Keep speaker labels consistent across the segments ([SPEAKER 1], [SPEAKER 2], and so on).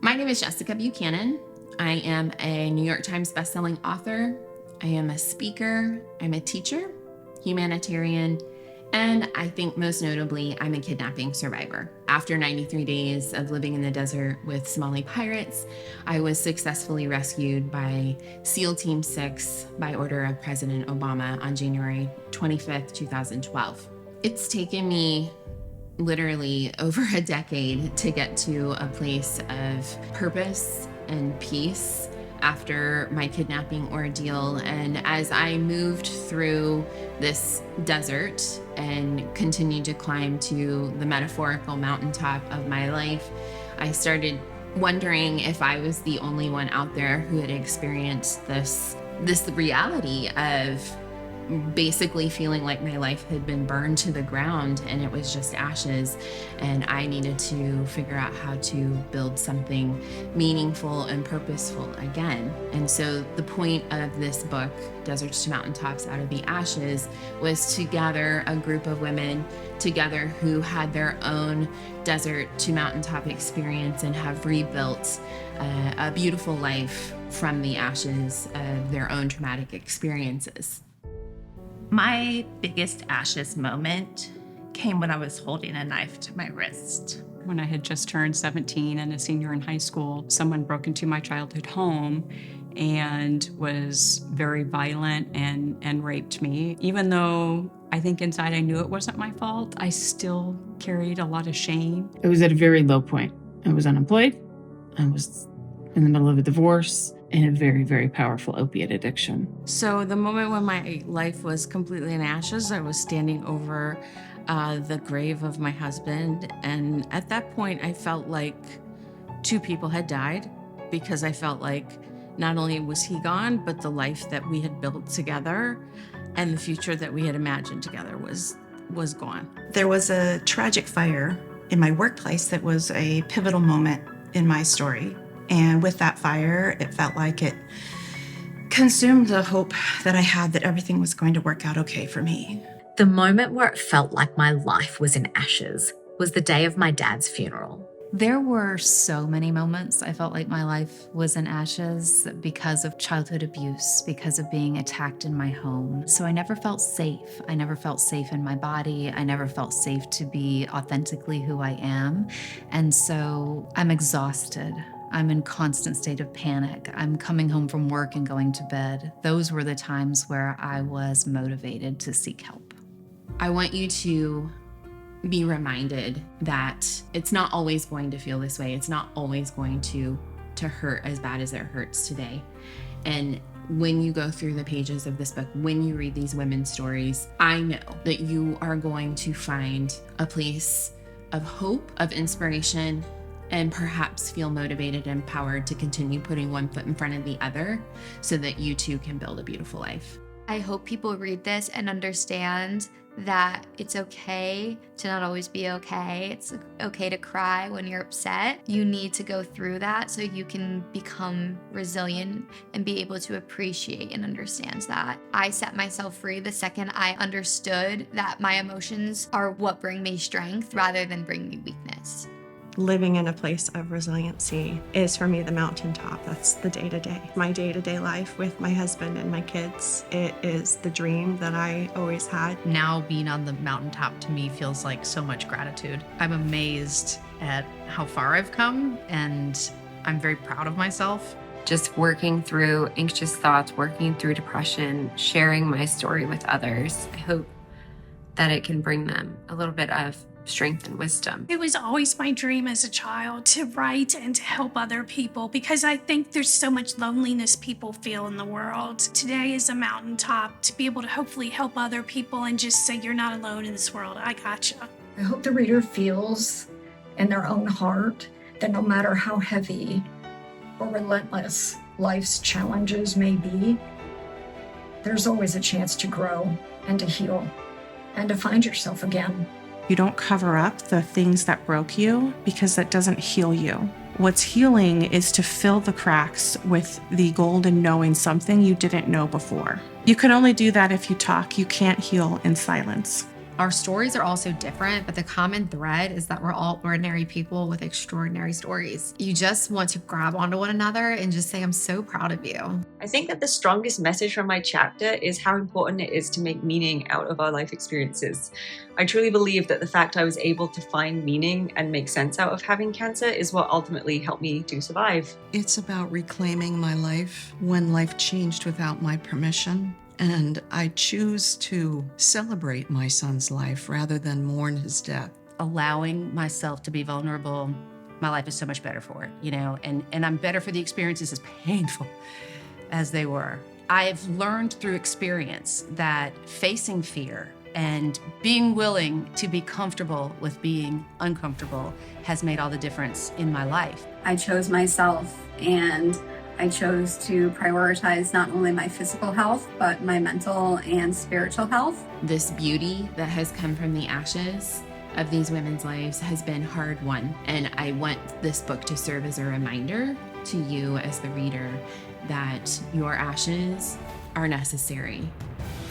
[SPEAKER 1] My name is Jessica Buchanan. I am a New York Times bestselling author. I am a speaker. I'm a teacher, humanitarian, and I think most notably, I'm a kidnapping survivor. After 93 days of living in the desert with Somali pirates, I was successfully rescued by SEAL Team 6 by order of President Obama on January 25th, 2012. It's taken me literally over a decade to get to a place of purpose and peace after my kidnapping ordeal. And as I moved through this desert and continued to climb to the metaphorical mountaintop of my life, I started wondering if I was the only one out there who had experienced this reality of basically feeling like my life had been burned to the ground and it was just ashes, and I needed to figure out how to build something meaningful and purposeful again. And so the point of this book, Deserts to Mountaintops Out of the Ashes, was to gather a group of women together who had their own desert to mountaintop experience and have rebuilt a beautiful life from the ashes of their own traumatic experiences.
[SPEAKER 2] My biggest ashes moment came when I was holding a knife to my wrist.
[SPEAKER 3] When I had just turned 17 and a senior in high school, someone broke into my childhood home and was very violent and raped me. Even though I think inside I knew it wasn't my fault, I still carried a lot of shame.
[SPEAKER 4] It was at a very low point. I was unemployed. I was in the middle of a divorce and a very, very powerful opiate addiction.
[SPEAKER 5] So the moment when my life was completely in ashes, I was standing over the grave of my husband. And at that point, I felt like two people had died, because I felt like not only was he gone, but the life that we had built together and the future that we had imagined together was gone.
[SPEAKER 6] There was a tragic fire in my workplace that was a pivotal moment in my story. And with that fire, it felt like it consumed the hope that I had that everything was going to work out okay for me.
[SPEAKER 7] The moment where it felt like my life was in ashes was the day of my dad's funeral.
[SPEAKER 8] There were so many moments I felt like my life was in ashes because of childhood abuse, because of being attacked in my home. So I never felt safe. I never felt safe in my body. I never felt safe to be authentically who I am. And so I'm exhausted. I'm in constant state of panic. I'm coming home from work and going to bed. Those were the times where I was motivated to seek help.
[SPEAKER 1] I want you to be reminded that it's not always going to feel this way. It's not always going to hurt as bad as it hurts today. And when you go through the pages of this book, when you read these women's stories, I know that you are going to find a place of hope, of inspiration, and perhaps feel motivated and empowered to continue putting one foot in front of the other so that you too can build a beautiful life.
[SPEAKER 9] I hope people read this and understand that it's okay to not always be okay. It's okay to cry when you're upset. You need to go through that so you can become resilient and be able to appreciate and understand that. I set myself free the second I understood that my emotions are what bring me strength rather than bring me weakness.
[SPEAKER 6] Living in a place of resiliency is for me the mountaintop. That's the day-to-day. My day-to-day life with my husband and my kids. It is the dream that I always had.
[SPEAKER 2] Now being on the mountaintop to me feels like so much gratitude. I'm amazed at how far I've come, and I'm very proud of myself.
[SPEAKER 10] Just working through anxious thoughts, working through depression, sharing my story with others. I hope that it can bring them a little bit of strength and wisdom.
[SPEAKER 11] It was always my dream as a child to write and to help other people, because I think there's so much loneliness people feel in the world. Today is a mountaintop to be able to hopefully help other people and just say, you're not alone in this world. I gotcha.
[SPEAKER 12] I hope the reader feels in their own heart that no matter how heavy or relentless life's challenges may be, there's always a chance to grow and to heal and to find yourself again.
[SPEAKER 13] You don't cover up the things that broke you, because that doesn't heal you. What's healing is to fill the cracks with the gold in knowing something you didn't know before. You can only do that if you talk. You can't heal in silence.
[SPEAKER 14] Our stories are all so different, but the common thread is that we're all ordinary people with extraordinary stories. You just want to grab onto one another and just say, I'm so proud of you.
[SPEAKER 15] I think that the strongest message from my chapter is how important it is to make meaning out of our life experiences. I truly believe that the fact I was able to find meaning and make sense out of having cancer is what ultimately helped me to survive.
[SPEAKER 16] It's about reclaiming my life when life changed without my permission. And I choose to celebrate my son's life rather than mourn his death.
[SPEAKER 17] Allowing myself to be vulnerable, my life is so much better for it, and I'm better for the experiences as painful as they were. I've learned through experience that facing fear and being willing to be comfortable with being uncomfortable has made all the difference in my life.
[SPEAKER 18] I chose myself, and I chose to prioritize not only my physical health, but my mental and spiritual health.
[SPEAKER 1] This beauty that has come from the ashes of these women's lives has been hard won. And I want this book to serve as a reminder to you as the reader that your ashes are necessary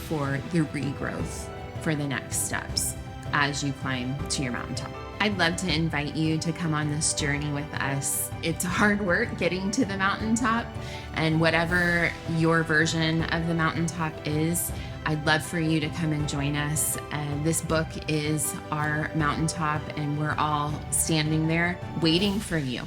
[SPEAKER 1] for your regrowth, for the next steps as you climb to your mountaintop. I'd love to invite you to come on this journey with us. It's hard work getting to the mountaintop, and whatever your version of the mountaintop is, I'd love for you to come and join us. This book is our mountaintop, and we're all standing there waiting for you.